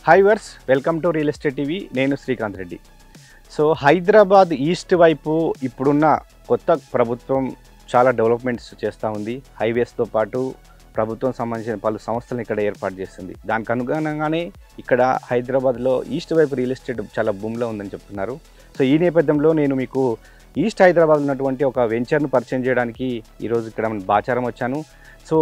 Hi viewers welcome to real estate TV. నేను Srikanth Reddy. So Hyderabad east వైపు ఇప్పుడున్న కొత్త ప్రభుత్వం చాలా డెవలప్మెంట్స్ చేస్తూ ఉంది. హైవేస్తో పాటు ప్రభుత్వం సంబంధించిన పలు సంస్థలను ఇక్కడ ఏర్పాటు చేస్తుంది. దానికి అనుగుణంగానే ఇక్కడ హైదరాబాద్లో ఈస్ట్ వైపు రియల్ ఎస్టేట్ చాలా బూమ్లో ఉందని చెప్తున్నారు. సో ఈ నేపథ్యంలో నేను మీకు ఈస్ట్ హైదరాబాద్ ఉన్నటువంటి ఒక వెంచర్ను పరిచయం చేయడానికి ఈరోజు ఇక్కడ బాచారం వచ్చాను. సో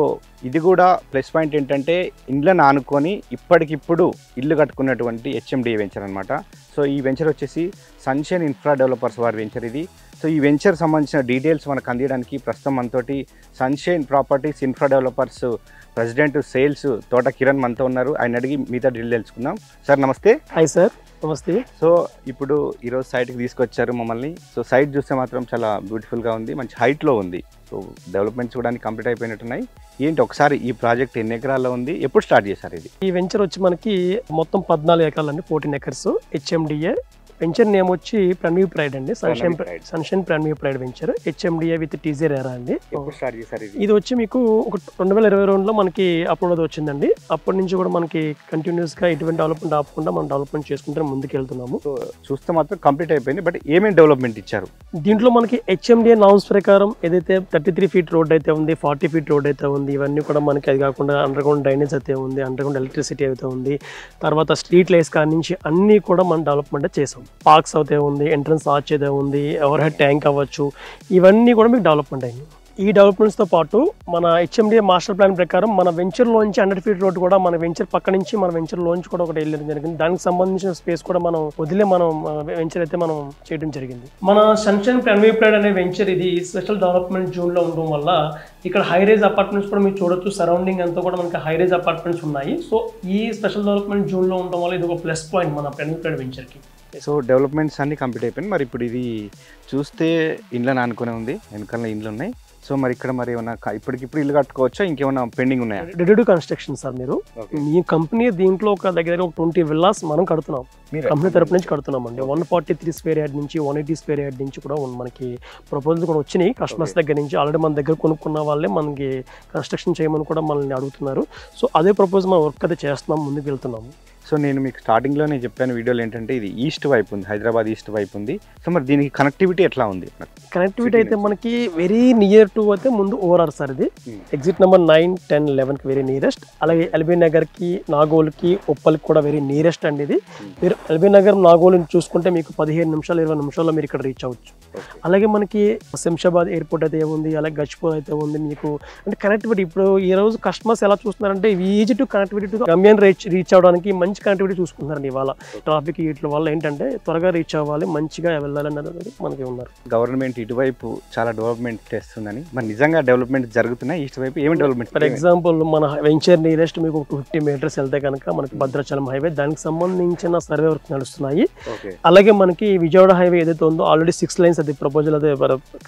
ఇది కూడా ప్లస్ పాయింట్ ఏంటంటే ఇండ్లను ఆనుకొని ఇప్పటికిప్పుడు ఇల్లు కట్టుకున్నటువంటి హెచ్ఎండిఏ వెంచర్ అనమాట. సో ఈ వెంచర్ వచ్చేసి సన్షైన్ ఇన్ఫ్రా డెవలపర్స్ వారి వెంచర్ ఇది. సో ఈ వెంచర్ సంబంధించిన డీటెయిల్స్ మనకు అందించడానికి ప్రస్తుతం మనతోటి sunshine properties infra developers president sales తోట కిరణ్ మనతో ఉన్నారు. ఆయన అడిగి మిగతా డీటెయిల్ తెలుసుకుందాం. సార్ నమస్తే. హాయ్ సార్, నమస్తే. సో ఇప్పుడు ఈరోజు సైట్కి తీసుకొచ్చారు మమ్మల్ని. సో సైట్ చూస్తే మాత్రం చాలా బ్యూటిఫుల్గా ఉంది, మంచి హైట్లో ఉంది. సో డెవలప్మెంట్స్ చూడడానికి కంప్లీట్ అయిపోయినట్టున్నాయి. ఏంటి ఒకసారి ఈ ప్రాజెక్ట్ ఎన్ని ఎకరాల్లో ఉంది, ఎప్పుడు స్టార్ట్ చేశారు? ఇది ఈ వెంచర్ వచ్చి మనకి మొత్తం 14 ఎకరాలు అండి, 14 ఎకర్స్. హెచ్ఎండిఏ వెంచర్ నేమ్ వచ్చి ప్రణవీ ప్రైడ్ అండి, sunshine Pranavi pride venture. HMDA with teaser era అండి. ఎప్పుడు స్టార్ట్ చేశారు? ఇది వచ్చి మీకు ఒక 2022లో మనకి అప్లోడ్ వచ్చిందండి. అప్పటి నుంచి కూడా మనకి కంటిన్యూస్గా ఎటువంటి డెవలప్మెంట్ ఆపకుండా మనం డెవలప్మెంట్ చేసుకుంటే ముందుకు వెళ్తున్నాము. సో చూస్తే మాత్రం కంప్లీట్ అయిపోయింది. బట్ ఏమేమి డెవలప్మెంట్ ఇచ్చారు దీంట్లో? మనకి హెచ్ఎండిఏ నామ్స్ ప్రకారం ఏదైతే 33 ఫీట్ రోడ్ అయితే ఉంది, 40 ఫీట్ రోడ్ అయితే ఉంది, ఇవన్నీ కూడా మనకి అది కాకుండా అండర్ గ్రౌండ్ డ్రైనేజ్ అయితే ఉంది, అండర్ గ్రౌండ్ ఎలక్ట్రిసిటీ అయితే ఉంది, తర్వాత స్ట్రీట్ లైట్స్ కాడి నుంచి అన్నీ కూడా మనం డెవలప్మెంట్ చేసాం. పార్క్స్ అయితే ఉంది, ఎంట్రన్స్ ఆర్చ్ అయితే ఉంది, ఓవర్ హెడ్ ట్యాంక్ అవ్వచ్చు, ఇవన్నీ కూడా మీకు డెవలప్మెంట్ అయింది. ఈ డెవలప్మెంట్స్తో పాటు మన హెచ్ఎండిఏ మాస్టర్ ప్లాన్ ప్రకారం మన వెంచర్లోంచి 100 ఫీట్ రోడ్ కూడా మన వెంచర్ పక్క నుంచి మన వెంచర్లోంచి కూడా ఒకటి వెళ్ళడం జరిగింది. దానికి సంబంధించిన స్పేస్ కూడా మనం మనం వెంచర్ అయితే మనం చేయడం జరిగింది. మన సన్షైన్ ప్రణవీ ప్రైడ్ అనే వెంచర్ ఇది స్పెషల్ డెవలప్మెంట్ జోన్లో ఉండడం వల్ల ఇక్కడ హైరేజ్ అపార్ట్మెంట్స్ కూడా మీరు చూడొచ్చు. సరౌండింగ్ అంతా కూడా మనకి హైరేజ్ అపార్ట్మెంట్స్ ఉన్నాయి. సో ఈ స్పెషల్ డెవలప్మెంట్ జోన్లో ఉండడం వల్ల ఇది ఒక ప్లస్ పాయింట్ మన ప్రణవీ ప్రైడ్ వెంచర్కి. సో డెవలప్మెంట్స్ అన్నీ కంప్లీట్ అయిపోయింది. మరి ఇప్పుడు ఇది చూస్తే ఇండ్లను ఆనుకునే ఉంది, వెనకాల ఇండ్లు ఉన్నాయి. సో మరి ఇక్కడ మరి ఏమన్నా ఇప్పటికిప్పుడు ఇల్లు కట్టుకోవచ్చా, ఇంకేమన్నా పెండింగ్ ఉన్నాయా? Ready to construction sir. మీరు మీ కంపెనీ దీంట్లో ఒక దగ్గర 20 విల్లాస్ మనం కడుతున్నాం, కంపెనీ తరపు నుంచి కడుతున్నాం అండి. 143 స్క్వేర్ యార్డ్ నుంచి 180 స్క్వేర్ యార్డ్ నుంచి కూడా మనకి ప్రపోజల్ కూడా వచ్చినాయి కస్టమర్స్ దగ్గర నుంచి. ఆల్రెడీ మన దగ్గర కొనుక్కున్న వాళ్ళే మనకి కన్స్ట్రక్షన్ చేయమని కూడా మనల్ని అడుగుతున్నారు. సో అదే ప్రపోజల్ మనం వర్క్ అయితే చేస్తున్నాం, ముందుకు వెళ్తున్నాము. సో నేను మీకు స్టార్టింగ్లోనే చెప్పాను వీడియోలో ఏంటంటే ఇది ఈస్ట్ వైపు ఉంది, హైదరాబాద్ ఈస్ట్ వైపు ఉంది. సో మరి దీనికి కనెక్టివిటీ ఎట్లా ఉంది? కనెక్టివిటీ అయితే మనకి వెరీ నియర్ టు అయితే ముందు ఓఆర్ఆర్ సార్. ఇది ఎగ్జిట్ నెంబర్ 9, 10, 11కి వెరీ నియరెస్ట్. అలాగే ఎల్బీ నగర్కి, నాగోల్కి, ఉప్పల్కి కూడా వెరీ నియరెస్ట్ అండి. ఇది మీరు ఎల్బీ నగర్, నాగోల్ చూసుకుంటే మీకు 15 నిమిషాలు 20 నిమిషాల్లో మీరు ఇక్కడ రీచ్ అవ్వచ్చు. అలాగే మనకి శంషాబాద్ ఎయిర్పోర్ట్ అయితే ఉంది, అలాగే గచ్చిపూర్ అయితే ఉంది. మీకు అంటే కనెక్టివిటీ ఇప్పుడు ఈ రోజు కస్టమర్స్ ఎలా చూస్తున్నారంటే ఈజీ టు కనెక్టివిటీ టు గమ్యాన్ని రీచ్ అవడానికి మంచి కనెక్టివిటీ చూసుకుంటున్నారండి. ఇవాళ ట్రాఫిక్ వీటి వల్ల ఏంటంటే త్వరగా రీచ్ అవ్వాలి, మంచిగా వెళ్ళాలని అనేది మనకి ఉన్నారు. గవర్నమెంట్ ఇటువైపు చాలా డెవలప్మెంట్ చేస్తుందని, మరి నిజంగా డెవలప్మెంట్ జరుగుతున్నాయి ఈస్ట్ వైపు? ఏమి డెవలప్మెంట్? ఫర్ ఎగ్జాంపుల్ మన వెంచర్ నియరెస్ట్ మీకు 250 మీటర్స్ వెళ్తే కనుక మనకి భద్రాచలం హైవే, దానికి సంబంధించిన సర్వే వర్క్ నడుస్తున్నాయి. అలాగే మనకి విజయవాడ హైవే ఏదైతే ఉందో ఆల్రెడీ 6 లైన్స్ అది ప్రపోజల్ అదే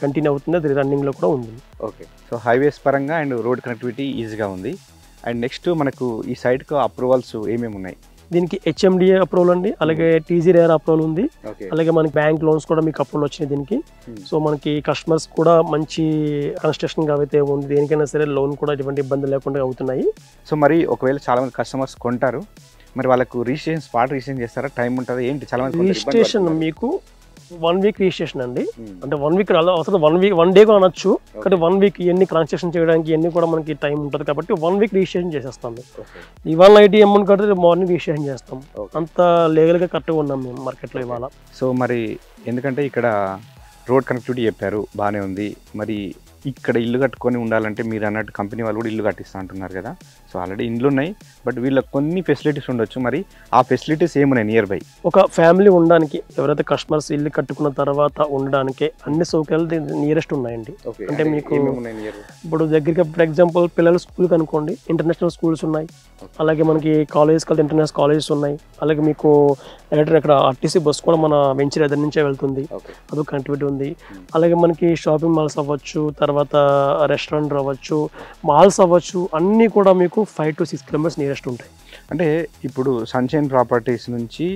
కంటిన్యూ అవుతుంది, అది రన్నింగ్ లో కూడా ఉంది. ఓకే. సో హైవేస్ పరంగా అండ్ రోడ్ కనెక్టివిటీ ఈజీగా ఉంది. అండ్ నెక్స్ట్ మనకు ఈ సైట్కు అప్రూవల్స్ ఏమేమి ఉన్నాయి? దీనికి హెచ్ఎండిఏ అప్రూవల్ అండి, అలాగే టీజీఆర్ అప్రూవల్ ఉంది, అలాగే మనకి బ్యాంక్ లోన్స్ కూడా మీకు అప్రూవల్ వచ్చినాయి దీనికి. సో మనకి కస్టమర్స్ కూడా మంచి కన్స్ట్రక్షన్ అయితే ఉంది, దేనికైనా సరే లోన్ కూడా ఎటువంటి ఇబ్బంది లేకుండా అవుతున్నాయి. సో మరి ఒకవేళ చాలా మంది కస్టమర్స్ కొంటారు, మరి వాళ్ళకు రిజిస్ట్రేషన్ స్పాట్ రిజిస్ట్రేషన్ చేస్తారా? టైం ఉంటుంది ఏంటి? చాలా మంది రిజిస్ట్రేషన్ మీకు 1 వీక్ రిజిస్ట్రేషన్ అండి. అంటే 1 వీక్ అవసరం, 1 డే కూడా అనొచ్చు, కానీ 1 వీక్ ఇవన్నీ ట్రాన్సాక్షన్ చేయడానికి ఇవన్నీ కూడా మనకి టైం ఉంటుంది కాబట్టి 1 వీక్ రిజిస్ట్రేషన్ చేసేస్తాం. ఇవాళ నైట్ అమౌంట్ కడితే మార్నింగ్ రిజిస్ట్రేషన్ చేస్తాం. అంత లీగల్గా కరెక్ట్గా ఉన్నాం మేము మార్కెట్లో ఇవాళ. సో మరి ఎందుకంటే ఇక్కడ రోడ్ కనెక్టివిటీ చెప్పారు, బాగానే ఉంది. మరి ఇక్కడ ఇల్లు కట్టుకొని ఉండాలంటే మీరు అన్నట్టు కంపెనీ వాళ్ళు కూడా ఇల్లు కట్టిస్తూ అంటున్నారు కదా. సో ఆల్రెడీ ఇండ్లు ఉన్నాయి, బట్ వీళ్ళకి కొన్ని ఫెసిలిటీస్ ఉండొచ్చు. మరి ఆ ఫెసిలిటీస్ ఏమున్నాయి నియర్ బై? ఒక ఫ్యామిలీ ఉండడానికి, ఎవరైతే కస్టమర్స్ ఇల్లు కట్టుకున్న తర్వాత ఉండడానికి అన్ని సౌకర్యాలు నియరెస్ట్ ఉన్నాయండి. అంటే మీకు ఇప్పుడు దగ్గరగా ఫర్ ఎగ్జాంపుల్ పిల్లలు స్కూల్కి అనుకోండి, ఇంటర్నేషనల్ స్కూల్స్ ఉన్నాయి. అలాగే మనకి కాలేజెస్ కలిసి ఇంటర్నేషనల్ కాలేజెస్ ఉన్నాయి. అలాగే మీకు అక్కడ ఆర్టీసీ బస్ కూడా మన వెంచర్ ఎదురు నుంచే వెళ్తుంది, అదొక కనెక్టివిటీ ఉంది. అలాగే మనకి షాపింగ్ మాల్స్ అవ్వచ్చు, తర్వాత రెస్టారెంట్ అవ్వచ్చు, మాల్స్ అవ్వచ్చు, అన్నీ కూడా మీకు 5 to 6 కిలోమీటర్స్ నియరెస్ట్ ఉంటాయి. అంటే ఇప్పుడు సన్షైన్ ప్రాపర్టీస్ నుంచి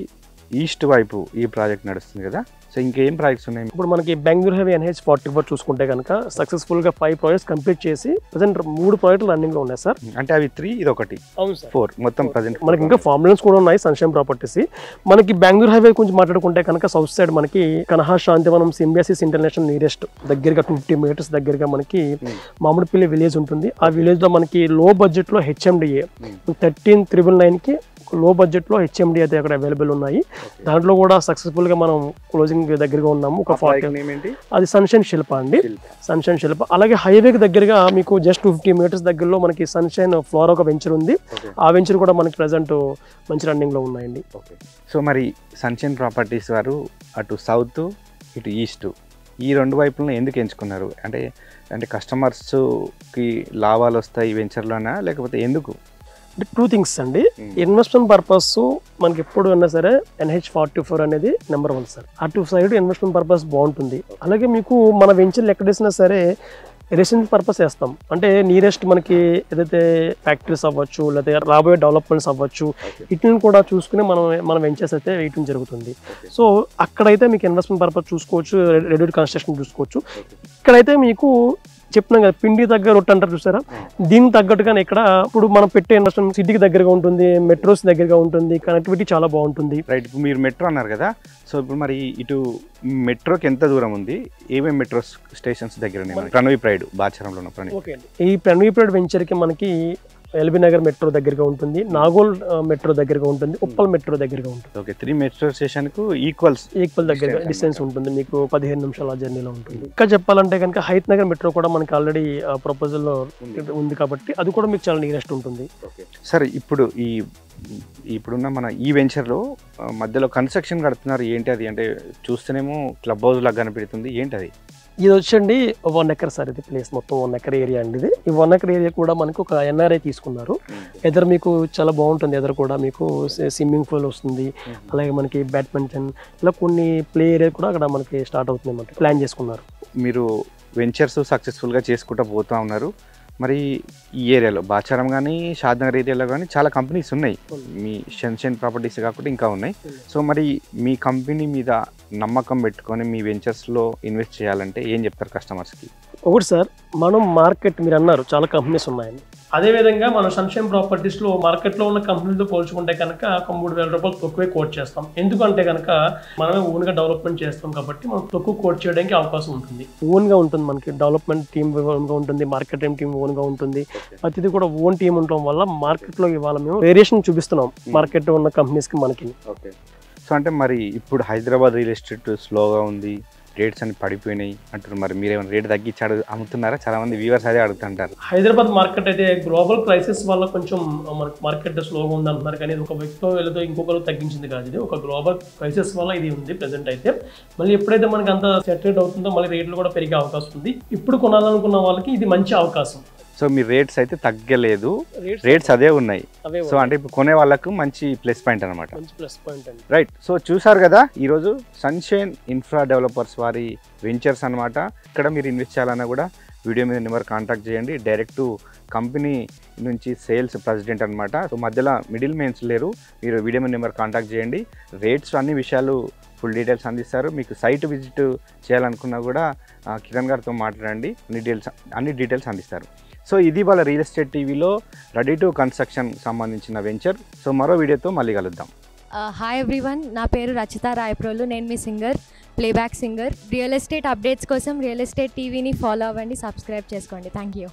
ఈస్ట్ వైపు ఈ ప్రాజెక్ట్ నడుస్తుంది కదా. సో ఇంకేం ప్రాజెక్ట్స్ ఉన్నాయి? ఇప్పుడు మనకి బెంగళూరు హైవే NH44 చూసుకుంటే కనుక సక్సెస్ఫుల్గా 5 ప్రాజెక్ట్స్ కంప్లీట్ చేసి ప్రజెంట్ 3 ప్రాజెక్టులు రన్నింగ్లో ఉన్నాయి సార్. అంటే అవి 3 ఇది ఒకటి. అవును సార్. 4 మొత్తం ప్రజెంట్. మనకి ఇంకా ఫార్ములన్స్ కూడా ఉన్నాయి సన్షైన్ ప్రాపర్టీస్. మనకి బెంగళూరు హైవే గురించి మాట్లాడుకుంటే కనుక సౌత్ సైడ్ మనకి Kanha Shantivanam Symbiosis international nearest దగ్గరగా 50 మీటర్స్ దగ్గరగా మనకి మామిడిపల్లి విలేజ్ ఉంటుంది. ఆ విలేజ్ లో మనకి లో బడ్జెట్ లో HMDA 13,999కి లో బడ్జెట్ లో HMDA అయితే అక్కడ అవైలబుల్ ఉన్నాయి. దాంట్లో కూడా సక్సెస్ఫుల్ గా మనం క్లోజింగ్ దగ్గరగా ఉన్నాము. ఒక 40 అది సన్షైన్ శిల్ప అండి. సన్షైన్ శిల్ప. అలాగే హైవేకి దగ్గరగా మీకు జస్ట్ 50 మీటర్స్ దగ్గరలో మనకి సన్షైన్ ఫ్లోర్ ఒక వెంచర్ ఉంది. ఆ వెంచర్ కూడా మనకి ప్రెసెంట్ మంచి రన్నింగ్ లో ఉన్నాయండి. సో మరి సన్షైన్ ప్రాపర్టీస్ వారు అటు సౌత్ ఇటు ఈస్ట్ ఈ 2 వైపులను ఎందుకు ఎంచుకున్నారు? అంటే కస్టమర్స్కి లాభాలు వస్తాయి ఈ వెంచర్లోనా, లేకపోతే ఎందుకు? అంటే 2 థింగ్స్ అండి. ఇన్వెస్ట్మెంట్ పర్పస్ మనకి ఎప్పుడు అన్నా సరే NH44 అనేది నెంబర్ 1 సార్. అటు సైడ్ ఇన్వెస్ట్మెంట్ పర్పస్ బాగుంటుంది. అలాగే మీకు మన వెంచర్లు ఎక్కడేసినా సరే రెసిడెన్స్ పర్పస్ వేస్తాం. అంటే నియరెస్ట్ మనకి ఏదైతే ఫ్యాక్టరీస్ అవ్వచ్చు, లేకపోతే రాబోయే డెవలప్మెంట్స్ అవ్వచ్చు, వీటిని కూడా చూసుకుని మన వెంచర్స్ అయితే వేయటం జరుగుతుంది. సో అక్కడైతే మీకు ఇన్వెస్ట్మెంట్ పర్పస్ చూసుకోవచ్చు, రెడీ కన్స్ట్రక్షన్ చూసుకోవచ్చు. ఇక్కడైతే మీకు చెప్తున్నాం కదా, పిండి దగ్గర రొట్టె అంటారు చూసారా, దీనికి తగ్గట్టుగానే ఇక్కడ ఇప్పుడు మనం పెట్టే ఇన్వెస్ట్మెంట్ సిటీకి దగ్గరగా ఉంటుంది, మెట్రోస్ దగ్గరగా ఉంటుంది, కనెక్టివిటీ చాలా బాగుంటుంది. రైట్. ఇప్పుడు మీరు మెట్రో అన్నారు కదా, సో ఇప్పుడు మరి ఇటు మెట్రోకి ఎంత దూరం ఉంది? ఏమేమి మెట్రో స్టేషన్స్ దగ్గర? ప్రణవి ప్రైడ్ బాచారంలో ఉన్న ప్రణవి. ఓకే అండి. ఈ ప్రణవి ప్రైడ్ వెంచర్కి మనకి ఎల్బీ నగర్ మెట్రో దగ్గరగా ఉంటుంది, నాగోల్ మెట్రో దగ్గరగా ఉంటుంది, ఉప్పల్ మెట్రో దగ్గరగా ఉంటుంది. ఓకే, 3 మెట్రో స్టేషన్ కు ఈక్వల్ దగ్గరగా డిస్టెన్స్ ఉంటుంది. మీకు 15 నిమిషాల జర్నీలో ఉంటుంది. ఇంకా చెప్పాలంటే కనుక హైత్ నగర్ మెట్రో కూడా మనకి ఆల్రెడీ ప్రపోజల్ లో ఉంది కాబట్టి అది కూడా మీకు చాలా నియరెస్ట్ ఉంటుంది. సరే, ఇప్పుడు ఇప్పుడున్న మన ఈ వెంచర్లో మధ్యలో కన్స్ట్రక్షన్ కడుతున్నారు, ఏంటి అది? అంటే చూస్తేనేమో క్లబ్ హౌస్ లాగా కనిపెడుతుంది, ఏంటి అది? ఇది వచ్చండి 1 ఎకర్ సార్. ఇది ప్లేస్ మొత్తం 1 ఎకర్ ఏరియా అండి. ఇది ఈ 1 ఎకర్ ఏరియా కూడా మనకు ఒక NRI తీసుకున్నారు. ఎదర్ మీకు చాలా బాగుంటుంది. ఎదర్ కూడా మీకు స్విమ్మింగ్ పూల్ వస్తుంది, అలాగే మనకి బ్యాడ్మింటన్, ఇలా కొన్ని ప్లే ఏరియా కూడా అక్కడ మనకి స్టార్ట్ అవుతుంది అన్నమాట. ప్లాన్ చేసుకున్నారు. మీరు వెంచర్స్ సక్సెస్ఫుల్గా చేసుకుంటూ పోతూ ఉన్నారు. మరి ఈ ఏరియాలో బాచారం కానీ షాద్నగర్ ఏరియాలో కానీ చాలా కంపెనీస్ ఉన్నాయి. మీ సన్షైన్ ప్రాపర్టీస్ కాకుండా ఇంకా ఉన్నాయి. సో మరి మీ కంపెనీ మీద నమ్మకం పెట్టుకొని మీ వెంచర్స్లో ఇన్వెస్ట్ చేయాలంటే ఏం చెప్తారు కస్టమర్స్కి? ఒకటి సార్, మనం మార్కెట్ మీరు అన్నారు చాలా కంపెనీస్ ఉన్నాయని. అదేవిధంగా మనం సన్షైన్ ప్రాపర్టీస్లో మార్కెట్లో ఉన్న కంపెనీలతో పోల్చుకుంటే కనుక ఒక 3,000 రూపాయలు తక్కువే కోట్ చేస్తాం. ఎందుకంటే కనుక మనమే ఓన్గా డెవలప్మెంట్ చేస్తాం కాబట్టి మనం తక్కువ కోట్ చేయడానికి అవకాశం ఉంటుంది. ఓన్గా ఉంటుంది మనకి, డెవలప్మెంట్ టీమ్ ఓన్గా ఉంటుంది, మార్కెటింగ్ టీమ్ ఓన్గా ఉంటుంది. ప్రతిదీ కూడా ఓన్ టీమ్ ఉండటం వల్ల మార్కెట్లో ఇవాళ మేము వేరియేషన్ చూపిస్తున్నాం మార్కెట్లో ఉన్న కంపెనీస్కి మనకి. ఓకే. సో అంటే మరి ఇప్పుడు హైదరాబాద్ రియల్ ఎస్టేట్ స్లోగా ఉంది, రేట్స్ అన్ని పడిపోయినాయి అంటారు. మరి మీరేమైనా రేట్ తగ్గించి అమ్ముతున్నారా? చాలా మంది వ్యూవర్స్ అదే అడుగుతుంటారు. హైదరాబాద్ మార్కెట్ అయితే గ్లోబల్ క్రైసిస్ వల్ల కొంచెం మార్కెట్ స్లోగా ఉంది అంటున్నారు, కానీ ఇది ఒక వ్యక్తితో వెళ్తే ఇంకొకరు తగ్గించింది కాదు. ఇది ఒక గ్లోబల్ క్రైసిస్ వల్ల ఇది ఉంది ప్రెసెంట్ అయితే. మళ్ళీ ఎప్పుడైతే మనకి అంత సెటిల్ అవుతుందో మళ్ళీ రేట్లు కూడా పెరిగే అవకాశం ఉంది. ఇప్పుడు కొనాలనుకున్న వాళ్ళకి ఇది మంచి అవకాశం. సో మీ రేట్స్ అయితే తగ్గలేదు, రేట్స్ అదే ఉన్నాయి. సో అంటే ఇప్పుడు కొనే వాళ్ళకు మంచి ప్లస్ పాయింట్ అనమాట. రైట్. సో చూసారు కదా ఈరోజు సన్షైన్ ఇన్ఫ్రా డెవలపర్స్ వారి వెంచర్స్ అనమాట. ఇక్కడ మీరు ఇన్వెస్ట్ చేయాలన్నా కూడా వీడియో మీద నెంబర్ కాంటాక్ట్ చేయండి. డైరెక్ట్ కంపెనీ నుంచి సేల్స్ ప్రెసిడెంట్ అనమాట. సో మధ్యలో మిడిల్ మెయిన్స్ లేరు. మీరు వీడియో మీద నెంబర్ కాంటాక్ట్ చేయండి. రేట్స్ అన్ని విషయాలు ఫుల్ డీటెయిల్స్ అందిస్తారు. మీకు సైట్ విజిట్ చేయాలనుకున్నా కూడా కిరణ్ గారితో మాట్లాడండి, అన్ని డీటెయిల్స్ అందిస్తారు. సో ఇది వాళ్ళ రియల్ ఎస్టేట్ టీవీలో రెడీ టు కన్స్ట్రక్షన్ సంబంధించిన వెంచర్. సో మరో వీడియోతో మళ్ళీ కలుద్దాం. హాయ్ ఎవ్రీవన్, నా పేరు రచిత రాయప్రోలు. నేను మీ singer, playback singer. Real estate updates కోసం రియల్ ఎస్టేట్ టీవీని ఫాలో అవ్వండి, సబ్స్క్రైబ్ చేసుకోండి. Thank you.